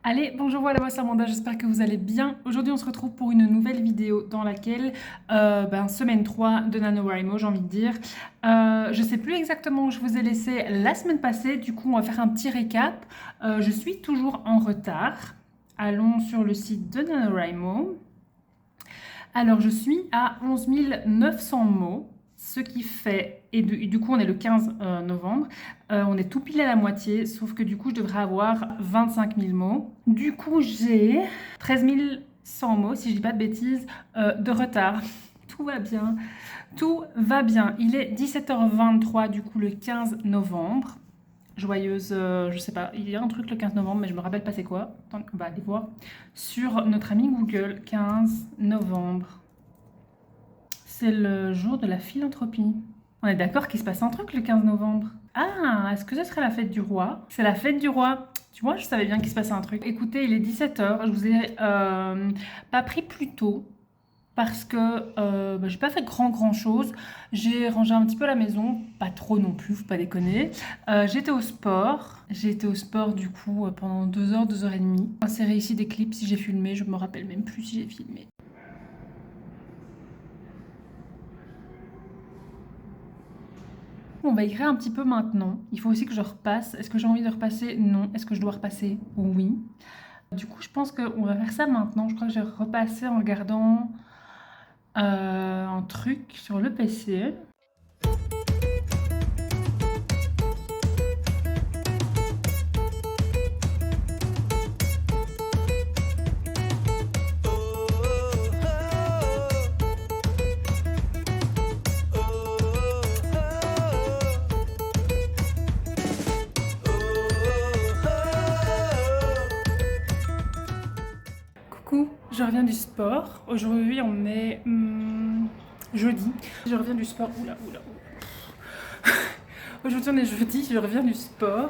Allez, bonjour, voilà, moi c'est Amanda, j'espère que vous allez bien. Aujourd'hui, on se retrouve pour une nouvelle vidéo dans laquelle, semaine 3 de NaNoWriMo, j'ai envie de dire. Je sais plus exactement où je vous ai laissé la semaine passée, du coup, on va faire un petit récap. Je suis toujours en retard. Allons sur le site de NaNoWriMo. Alors, je suis à 11 900 mots, ce qui fait, et du coup, on est le 15 novembre, on est tout pile à la moitié, sauf que du coup, je devrais avoir 25 000 mots. Du coup, j'ai 13 100 mots, si je dis pas de bêtises, de retard. Tout va bien, tout va bien. Il est 17h23, du coup, le 15 novembre. Joyeuse, je sais pas, il y a un truc le 15 novembre, mais je me rappelle pas c'est quoi. Donc, on va aller voir sur notre ami Google, 15 novembre. C'est le jour de la philanthropie. On est d'accord qu'il se passe un truc le 15 novembre. Ah, est-ce que ce serait la fête du roi? C'est la fête du roi. Tu vois, je savais bien qu'il se passait un truc. Écoutez, il est 17h. Je vous ai pas pris plus tôt parce que j'ai pas fait grand chose. J'ai rangé un petit peu la maison, pas trop non plus, faut pas déconner. J'étais au sport. J'ai été au sport du coup pendant 2 heures, 2 heures et demie. J'ai inséré ici des clips si j'ai filmé. Je me rappelle même plus si j'ai filmé. On va écrire un petit peu maintenant. Il faut aussi que je repasse. Est-ce que j'ai envie de repasser? Non. Est-ce que je dois repasser? Oui. Du coup, je pense qu'on va faire ça maintenant. Je crois que je vais repasser en regardant un truc sur le PC. Coucou, je reviens du sport. Aujourd'hui, on est jeudi. Je reviens du sport. Oula, oula, oula. Aujourd'hui, on est jeudi, je reviens du sport.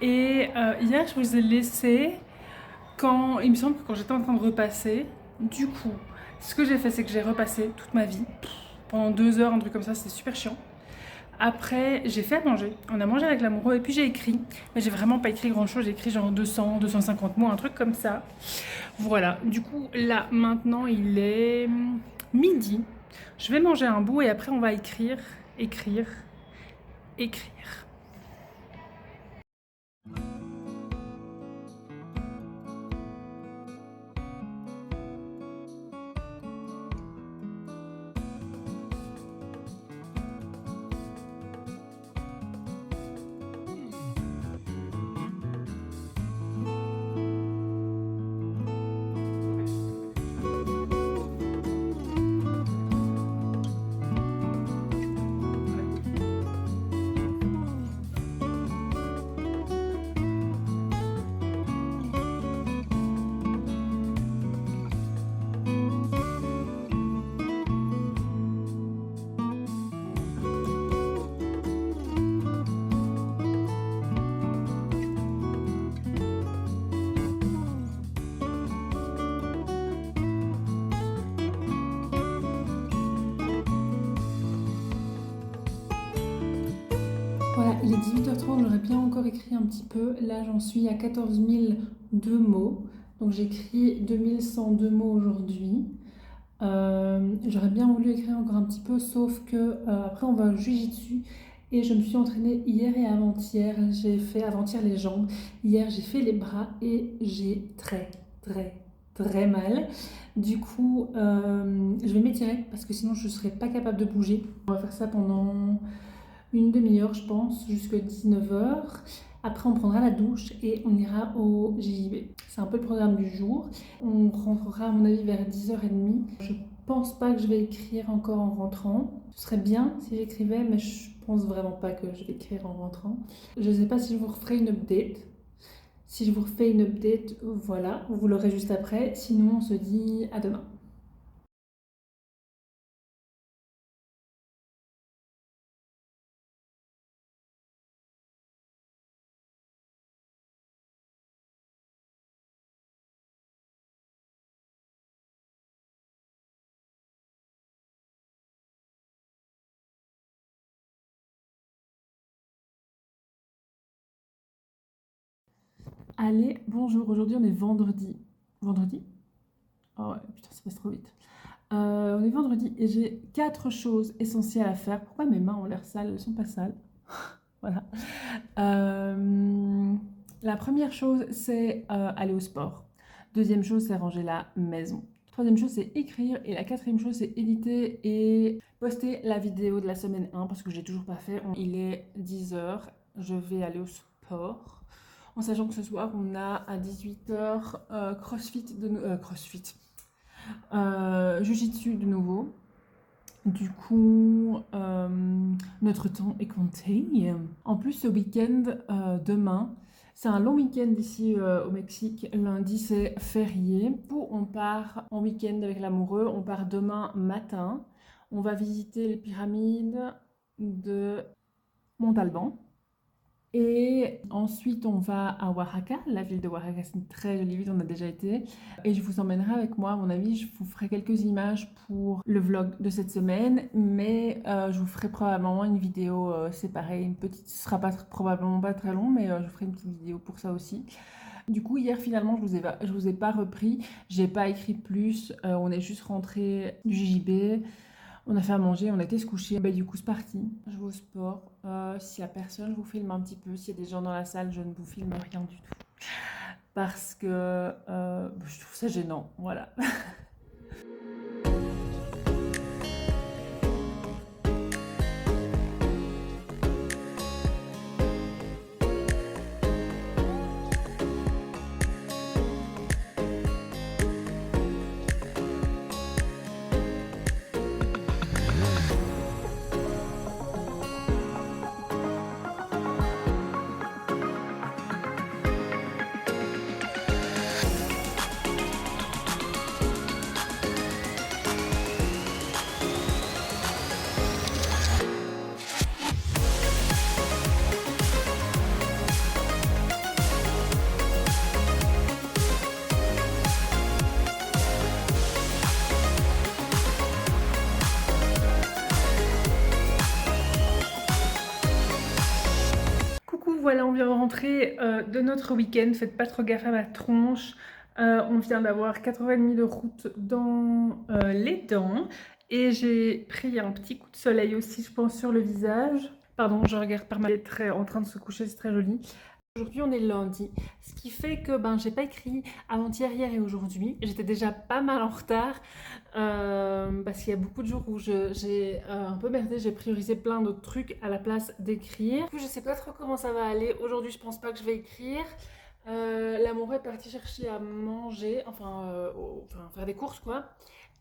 Et hier, je vous ai laissé quand, il me semble que quand j'étais en train de repasser. Du coup, ce que j'ai fait, c'est que j'ai repassé toute ma vie. Pendant 2 heures, un truc comme ça, c'était super chiant. Après, j'ai fait à manger. On a mangé avec l'amoureux et puis j'ai écrit. Mais j'ai vraiment pas écrit grand chose. J'ai écrit genre 200, 250 mots, un truc comme ça. Voilà. Du coup, là, maintenant, il est midi. Je vais manger un bout et après, on va écrire, écrire, écrire. Voilà, il est 18h30, j'aurais bien encore écrit un petit peu. Là, j'en suis à 14 002 mots. Donc, j'écris 2102 mots aujourd'hui. J'aurais bien voulu écrire encore un petit peu, sauf que après, on va juger dessus. Et je me suis entraînée hier et avant-hier. J'ai fait avant-hier les jambes. Hier, j'ai fait les bras et j'ai très mal. Du coup, je vais m'étirer parce que sinon, je ne serais pas capable de bouger. On va faire ça pendant une demi-heure, je pense, jusqu'à 19h. Après, on prendra la douche et on ira au JJB. C'est un peu le programme du jour. On rentrera, à mon avis, vers 10h30. Je pense pas que je vais écrire encore en rentrant. Ce serait bien si j'écrivais, mais je pense vraiment pas que je vais écrire en rentrant. Je sais pas si je vous referai une update. Si je vous refais une update, voilà, vous l'aurez juste après. Sinon, on se dit à demain. Allez, bonjour, aujourd'hui on est vendredi. Vendredi? Oh ouais, putain, ça passe trop vite. On est vendredi et j'ai 4 choses essentielles à faire. Pourquoi mes mains ont l'air sales? Elles sont pas sales. Voilà. Euh, la première chose, c'est aller au sport. Deuxième chose, c'est ranger la maison. Troisième chose, c'est écrire. Et la quatrième chose, c'est éditer et poster la vidéo de la semaine 1 parce que je l'ai toujours pas fait. Il est 10 heures. Je vais aller au sport. En sachant que ce soir, on a à 18 heures CrossFit, Jiu-Jitsu de nouveau. Du coup, notre temps est compté. En plus, ce week-end, demain, c'est un long week-end ici au Mexique. Lundi, c'est férié. Du coup, on part en week-end avec l'amoureux. On part demain matin. On va visiter les pyramides de Montalban. Et ensuite, on va à Oaxaca. La ville de Oaxaca, c'est une très jolie ville, on a déjà été. Et je vous emmènerai avec moi, à mon avis, je vous ferai quelques images pour le vlog de cette semaine. Mais je vous ferai probablement une vidéo séparée, une petite, ce sera pas, probablement pas très long, mais je ferai une petite vidéo pour ça aussi. Du coup, hier, finalement, je vous ai pas repris, j'ai pas écrit plus, on est juste rentré du JJB. On a fait à manger, on a été se coucher. Bah, du coup, c'est parti. Je vais au sport. S'il y a personne, je vous filme un petit peu. S'il y a des gens dans la salle, je ne vous filme rien du tout. Parce que je trouve ça gênant. Voilà. Coucou, voilà, on vient de rentrer de notre week-end. Faites pas trop gaffe à ma tronche. On vient d'avoir 4h30 de route dans les dents. Et j'ai pris un petit coup de soleil aussi, je pense, sur le visage. Pardon, je regarde par ma fenêtre en train de se coucher, c'est très joli. Aujourd'hui, on est lundi, ce qui fait que j'ai pas écrit avant-hier, hier et aujourd'hui. J'étais déjà pas mal en retard parce qu'il y a beaucoup de jours où j'ai un peu merdé, j'ai priorisé plein d'autres trucs à la place d'écrire. Du coup, je sais pas trop comment ça va aller. Aujourd'hui, je pense pas que je vais écrire. L'amoureux est parti chercher à manger, enfin faire des courses quoi.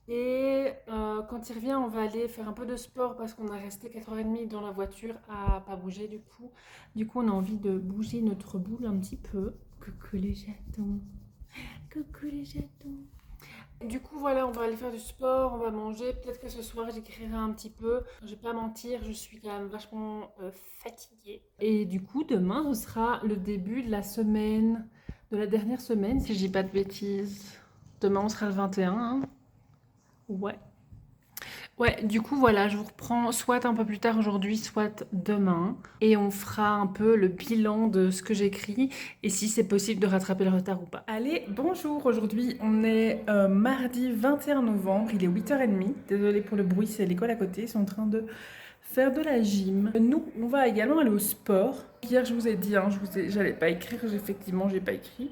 Et quand il revient, on va aller faire un peu de sport parce qu'on a resté 4h30 dans la voiture à pas bouger du coup. Du coup, on a envie de bouger notre boule un petit peu. Coucou les jetons. Coucou les jetons. Du coup, voilà, on va aller faire du sport, on va manger. Peut-être que ce soir, j'écrirai un petit peu. Je vais pas mentir, je suis quand même vachement fatiguée. Et du coup, demain, ce sera le début de la semaine, de la dernière semaine, si je dis pas de bêtises. Demain, on sera le 21, hein. Ouais. Ouais, du coup, voilà, je vous reprends soit un peu plus tard aujourd'hui, soit demain. Et on fera un peu le bilan de ce que j'écris et si c'est possible de rattraper le retard ou pas. Allez, bonjour, aujourd'hui on est mardi 21 novembre, il est 8h30. Désolée pour le bruit, c'est l'école à côté, ils sont en train de faire de la gym. Nous, on va également aller au sport. Hier, je vous ai dit, hein, j'allais pas écrire, effectivement, j'ai pas écrit.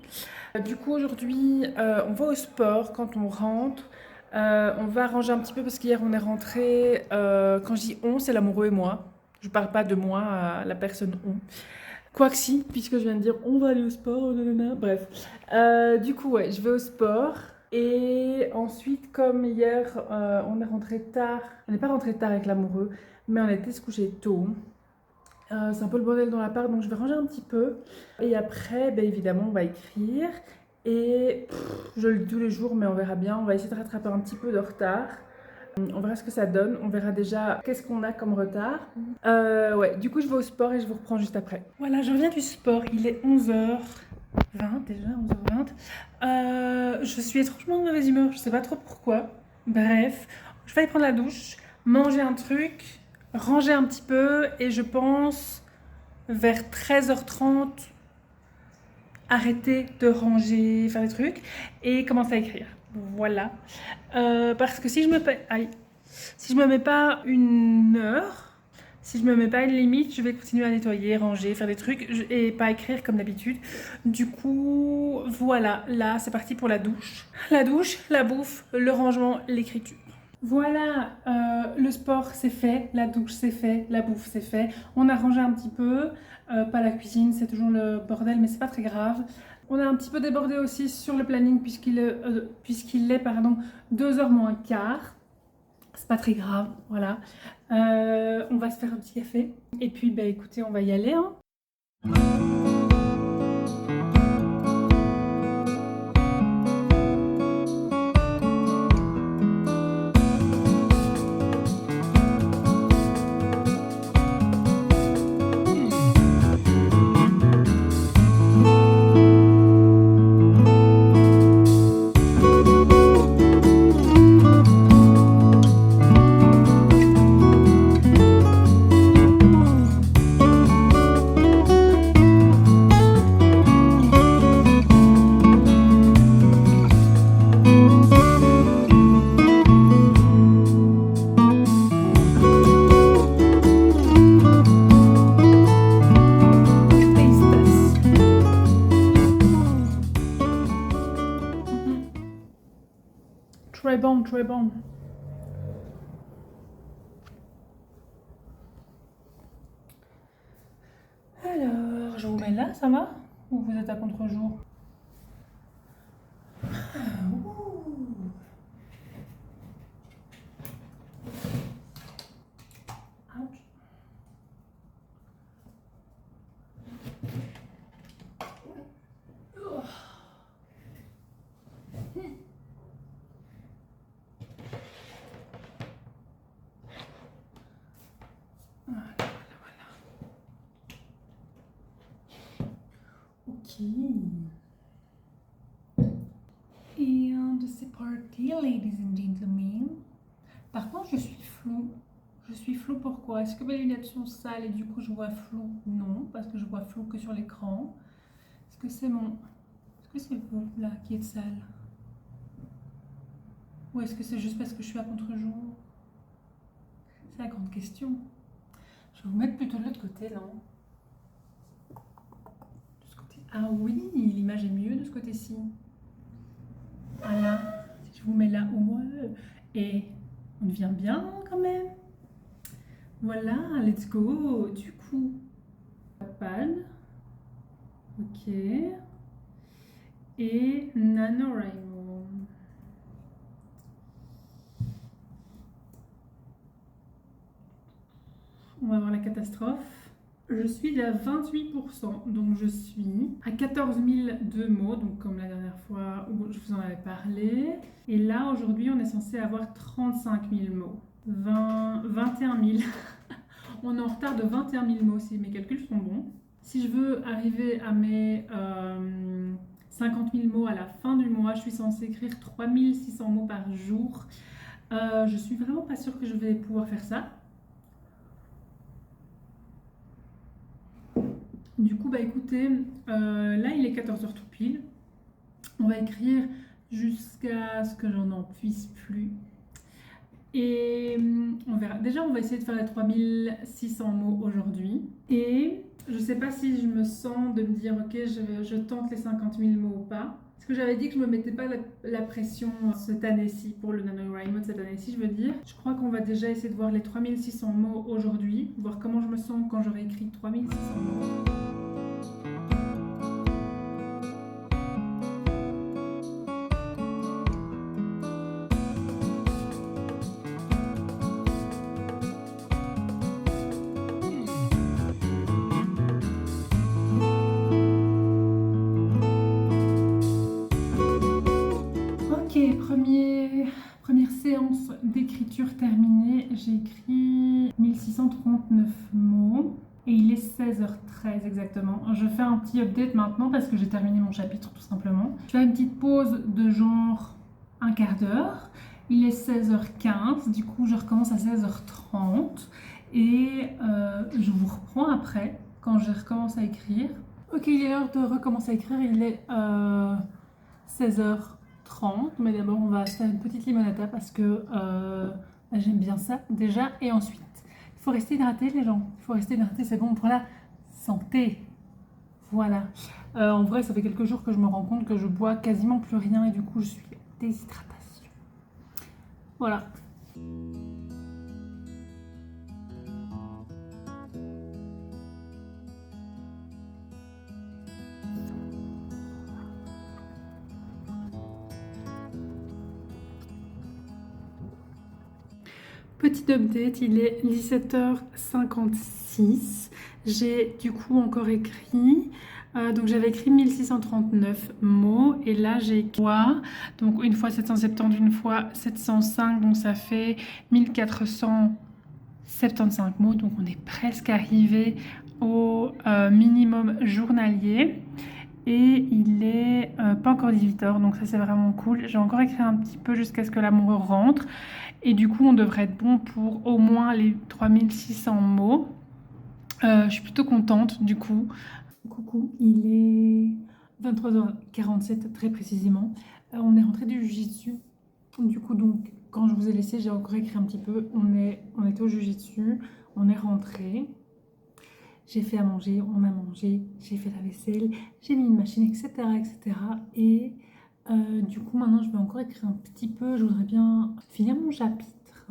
Du coup, aujourd'hui, on va au sport quand on rentre. On va arranger un petit peu parce qu'hier on est rentré. Quand je dis on, c'est l'amoureux et moi. Je parle pas de moi à la personne on. Quoique si, puisque je viens de dire on va aller au sport, nanana. Bref. Du coup, ouais, je vais au sport. Et ensuite, comme hier, on est rentré tard. On n'est pas rentré tard avec l'amoureux, mais on a été se coucher tôt. C'est un peu le bordel dans l'appart, donc je vais ranger un petit peu. Et après, évidemment, on va écrire. Et je le dis tous les jours, mais on verra bien. On va essayer de rattraper un petit peu de retard. On verra ce que ça donne. On verra déjà qu'est-ce qu'on a comme retard. Ouais, du coup, je vais au sport et je vous reprends juste après. Voilà, je reviens du sport. Il est 11h20 déjà, 11h20. Je suis étrangement de mauvaise humeur. Je sais pas trop pourquoi. Bref, je vais aller prendre la douche, manger un truc, ranger un petit peu. Et je pense vers 13h30. arrêter de ranger, faire des trucs et commencer à écrire. Voilà. Parce que si je me mets pas une heure, si je me mets pas une limite, je vais continuer à nettoyer, ranger, faire des trucs et pas écrire comme d'habitude. Du coup, voilà, là c'est parti pour la douche. La douche, la bouffe, le rangement, l'écriture. Voilà, le sport c'est fait, la douche c'est fait, la bouffe c'est fait. On a rangé un petit peu, pas la cuisine, c'est toujours le bordel, mais c'est pas très grave. On a un petit peu débordé aussi sur le planning puisqu'il est, pardon, 2h moins quart. C'est pas très grave, voilà. On va se faire un petit café. Et puis, bah écoutez, on va y aller, hein. Très bon, très bon. Alors, je vous mets là, ça va? Ou vous êtes à contre-jour? Ouch. Ok. And c'est parti, ladies and gentlemen. Par contre, je suis floue. Je suis floue pourquoi? Est-ce que mes lunettes sont sales et du coup je vois flou? Non, parce que je vois flou que sur l'écran. Est-ce que c'est vous là qui êtes sale? Ou est-ce que c'est juste parce que je suis à contre-jour? C'est la grande question. Je vais vous mettre plutôt de l'autre côté, non? De ce côté. Ah oui, l'image est mieux de ce côté-ci. Voilà. Si je vous mets là, ouais. Et on devient bien quand même. Voilà, let's go. Du coup, pad. Ok. Et NaNoWriMo. On va voir la catastrophe. Je suis à 28%, donc je suis à 14 002 mots, donc comme la dernière fois où je vous en avais parlé. Et là, aujourd'hui, on est censé avoir 35 000 mots. 21 000. On est en retard de 21 000 mots si mes calculs sont bons. Si je veux arriver à mes 50 000 mots à la fin du mois, je suis censée écrire 3 600 mots par jour. Je suis vraiment pas sûre que je vais pouvoir faire ça. Du coup, bah écoutez, là il est 14h tout pile. On va écrire jusqu'à ce que j'en puisse plus. Et on verra. Déjà, on va essayer de faire les 3600 mots aujourd'hui. Et je sais pas si je me sens de me dire, ok, je tente les 50 000 mots ou pas. Parce que j'avais dit que je me mettais pas la pression cette année-ci, pour le NaNoWriMo de cette année-ci, je veux dire. Je crois qu'on va déjà essayer de voir les 3600 mots aujourd'hui, voir comment je me sens quand j'aurai écrit 3600 mots. Première séance d'écriture terminée, j'ai écrit 1639 mots et il est 16h13 exactement. Je fais un petit update maintenant parce que j'ai terminé mon chapitre tout simplement. Je fais une petite pause de genre un quart d'heure. Il est 16h15, du coup je recommence à 16h30 et je vous reprends après quand je recommence à écrire. Ok, il est l'heure de recommencer à écrire. Il est 16h30. Mais d'abord, on va se faire une petite limonata parce que j'aime bien ça déjà. Et ensuite, il faut rester hydraté, les gens. Il faut rester hydraté, c'est bon pour la santé. Voilà. En vrai, ça fait quelques jours que je me rends compte que je bois quasiment plus rien et du coup, je suis déshydratation. Voilà. Petit update, il est 17h56. J'ai du coup encore écrit. Donc j'avais écrit 1639 mots et là j'ai écrit donc une fois 770, une fois 705, donc ça fait 1475 mots. Donc on est presque arrivé au minimum journalier. Et il est pas encore 18h, donc ça c'est vraiment cool. J'ai encore écrit un petit peu jusqu'à ce que l'amour rentre. Et du coup, on devrait être bon pour au moins les 3600 mots. Je suis plutôt contente du coup. Coucou, il est 23h47 très précisément. On est rentré du Jiu-Jitsu. Du coup, donc, quand je vous ai laissé, j'ai encore écrit un petit peu. On était au Jiu-Jitsu, on est rentré. J'ai fait à manger, on a mangé, j'ai fait la vaisselle, j'ai mis une machine, etc. etc. Et du coup, maintenant, je vais encore écrire un petit peu. Je voudrais bien finir mon chapitre,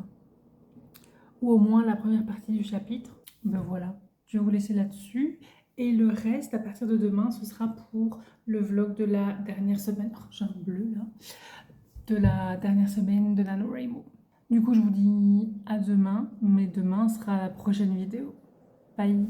ou au moins la première partie du chapitre. Ben voilà, je vais vous laisser là-dessus. Et le reste, à partir de demain, ce sera pour le vlog de la dernière semaine. Oh, j'ai un bleu là. De la dernière semaine de NaNoWriMo. Du coup, je vous dis à demain, mais demain sera la prochaine vidéo. Bye!